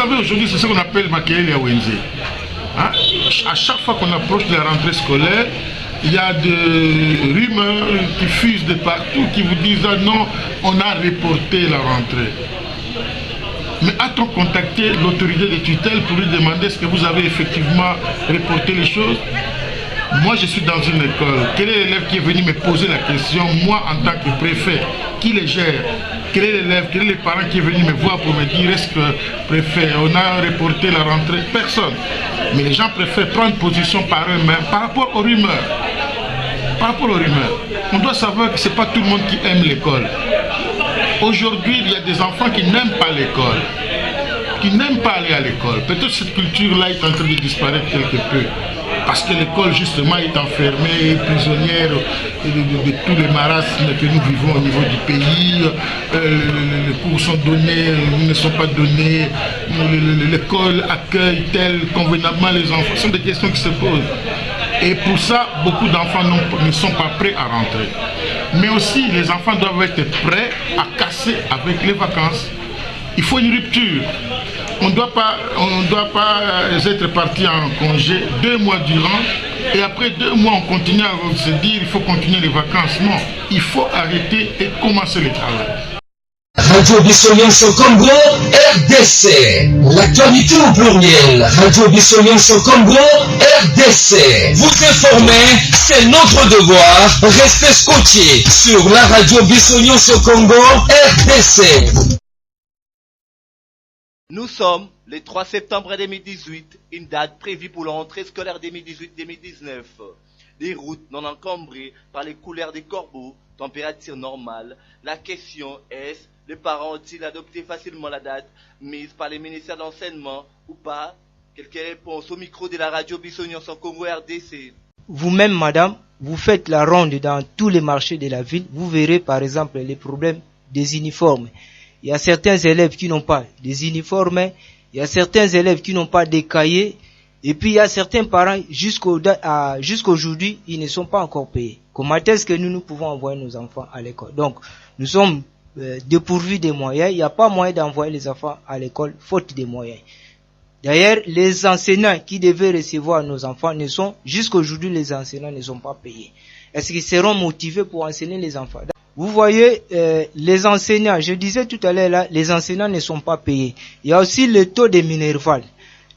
savez, aujourd'hui, c'est ce qu'on appelle Makéel et Wenze. Hein? À chaque fois qu'on approche de la rentrée scolaire, il y a des rumeurs qui fusent de partout qui vous disent ah non, on a reporté la rentrée. Mais a-t-on contacté l'autorité de tutelle pour lui demander est-ce que vous avez effectivement reporté les choses? Moi, je suis dans une école. Quel est l'élève qui est venu me poser la question, moi en tant que préfet, qui les gère? Quel est l'élève, quel est le parent qui est venu me voir pour me dire est-ce que préfet, on a reporté la rentrée? Personne. Mais les gens préfèrent prendre position par eux-mêmes par rapport aux rumeurs. Par rapport aux rumeurs. On doit savoir que ce n'est pas tout le monde qui aime l'école. Aujourd'hui, il y a des enfants qui n'aiment pas l'école, qui n'aiment pas aller à l'école. Peut-être cette culture-là est en train de disparaître quelque peu. Parce que l'école, justement, est enfermée, prisonnière de tous les marasmes que nous vivons au niveau du pays. Les cours sont donnés, ne sont pas donnés. L'école accueille tel convenablement les enfants. Ce sont des questions qui se posent. Et pour ça, beaucoup d'enfants ne sont pas prêts à rentrer. Mais aussi, les enfants doivent être prêts à casser avec les vacances. Il faut une rupture. On ne doit pas être parti en congé 2 mois durant et après 2 mois on continue à se dire il faut continuer les vacances. Non, il faut arrêter et commencer le travail. Radio Bissonian Congo, RDC. L'actualité au pluriel. Radio Bissonian Congo, RDC. Vous informer, c'est notre devoir. Restez scotchés sur la radio Bissonian Congo, RDC. Nous sommes le 3 septembre 2018, une date prévue pour la rentrée scolaire 2018-2019. Les routes non encombrées par les couleurs des corbeaux, température normale. La question est, les parents ont-ils adopté facilement la date mise par les ministères d'enseignement ou pas? Quelques réponses au micro de la radio Bissonian Congo RDC. Vous-même, madame, vous faites la ronde dans tous les marchés de la ville. Vous verrez par exemple les problèmes des uniformes. Il y a certains élèves qui n'ont pas des uniformes, il y a certains élèves qui n'ont pas des cahiers, et puis il y a certains parents, jusqu'aujourd'hui, ils ne sont pas encore payés. Comment est-ce que nous pouvons envoyer nos enfants à l'école? Donc, nous sommes dépourvus des moyens, il n'y a pas moyen d'envoyer les enfants à l'école, faute des moyens. D'ailleurs, les enseignants qui devaient recevoir nos enfants jusqu'aujourd'hui, les enseignants ne sont pas payés. Est-ce qu'ils seront motivés pour enseigner les enfants? Vous voyez, les enseignants, je disais tout à l'heure là, les enseignants ne sont pas payés. Il y a aussi le taux de minerval.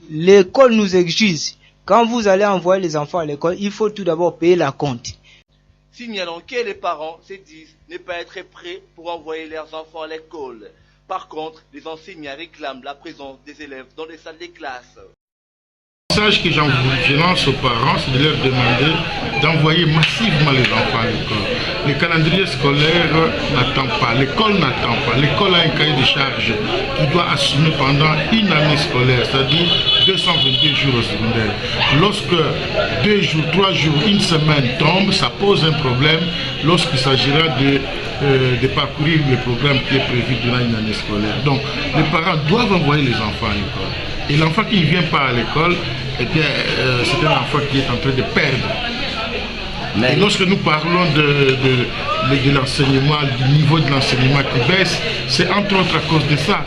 L'école nous exige, quand vous allez envoyer les enfants à l'école, il faut tout d'abord payer la compte. Signalons que les parents se disent ne pas être prêts pour envoyer leurs enfants à l'école. Par contre, les enseignants réclament la présence des élèves dans les salles de classe. Le message que je lance aux parents, c'est de leur demander d'envoyer massivement les enfants à l'école. Le calendrier scolaire n'attend pas, l'école n'attend pas. L'école a un cahier de charge qui doit assumer pendant une année scolaire, c'est-à-dire 222 jours au secondaire. Lorsque 2 jours, 3 jours, une semaine tombe, ça pose un problème lorsqu'il s'agira de parcourir le programme qui est prévu durant une année scolaire. Donc, les parents doivent envoyer les enfants à l'école. Et l'enfant qui ne vient pas à l'école, eh bien, c'est un enfant qui est en train de perdre. Et lorsque nous parlons de l'enseignement, du niveau de l'enseignement qui baisse, c'est entre autres à cause de ça.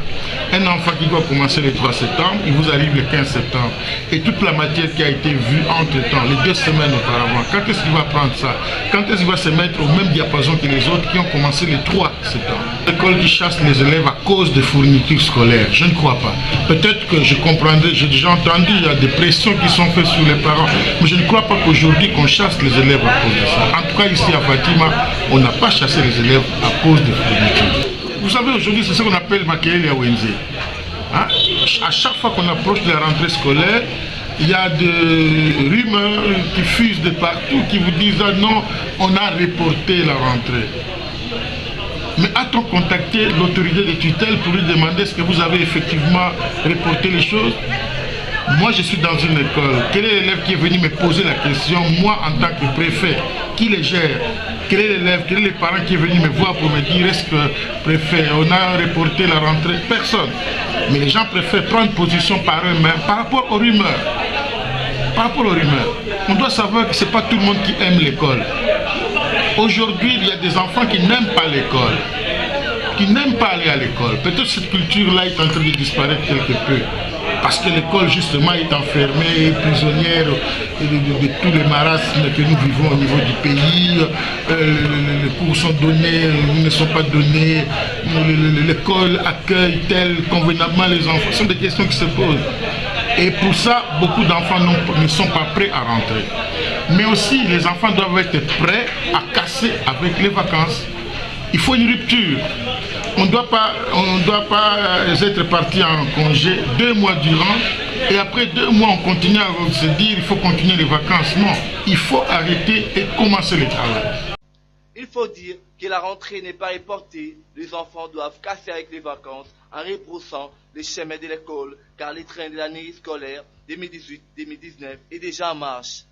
Un enfant qui doit commencer le 3 septembre, il vous arrive le 15 septembre. Et toute la matière qui a été vue entre-temps, les 2 semaines auparavant, quand est-ce qu'il va prendre ça? Quand est-ce qu'il va se mettre au même diapason que les autres qui ont commencé le 3 septembre? L'école qui chasse les élèves à cause des fournitures scolaires, je ne crois pas. Peut-être que je comprendrai, j'ai déjà entendu, il y a des pressions qui sont faites sur les parents, mais je ne crois pas qu'aujourd'hui qu'on chasse les élèves à cause de ça. En tout cas, ici à Fatima, on n'a pas chassé les élèves à cause des fournitures. Vous savez, aujourd'hui, c'est ce qu'on appelle Makéel et Wenze. Hein? À chaque fois qu'on approche de la rentrée scolaire, il y a des rumeurs qui fusent de partout qui vous disent ah non, on a reporté la rentrée. Mais a-t-on contacté l'autorité de tutelle pour lui demander est-ce que vous avez effectivement reporté les choses? Moi, je suis dans une école. Quel est l'élève qui est venu me poser la question, moi en tant que préfet, qui les gère? Quel est l'élève, quel est le parent qui est venu me voir pour me dire est-ce que préfet, on a reporté la rentrée? Personne. Mais les gens préfèrent prendre position par eux-mêmes par rapport aux rumeurs. Par rapport aux rumeurs. On doit savoir que ce n'est pas tout le monde qui aime l'école. Aujourd'hui, il y a des enfants qui n'aiment pas l'école, qui n'aiment pas aller à l'école. Peut-être cette culture-là est en train de disparaître quelque peu. parce que l'école justement est enfermée, prisonnière de tous les marasmes que nous vivons au niveau du pays. Les cours sont donnés, ne sont pas donnés, l'école accueille tel convenablement les enfants. Ce sont des questions qui se posent. Et pour ça, beaucoup d'enfants ne sont pas prêts à rentrer. Mais aussi, les enfants doivent être prêts à casser avec les vacances. Il faut une rupture. On ne doit pas être parti en congé 2 mois durant et après 2 mois on continue à se dire il faut continuer les vacances. Non, il faut arrêter et commencer le travail. Il faut dire que la rentrée n'est pas reportée. Les enfants doivent casser avec les vacances en rebroussant les chemins de l'école car le train de l'année scolaire 2018-2019 est déjà en marche.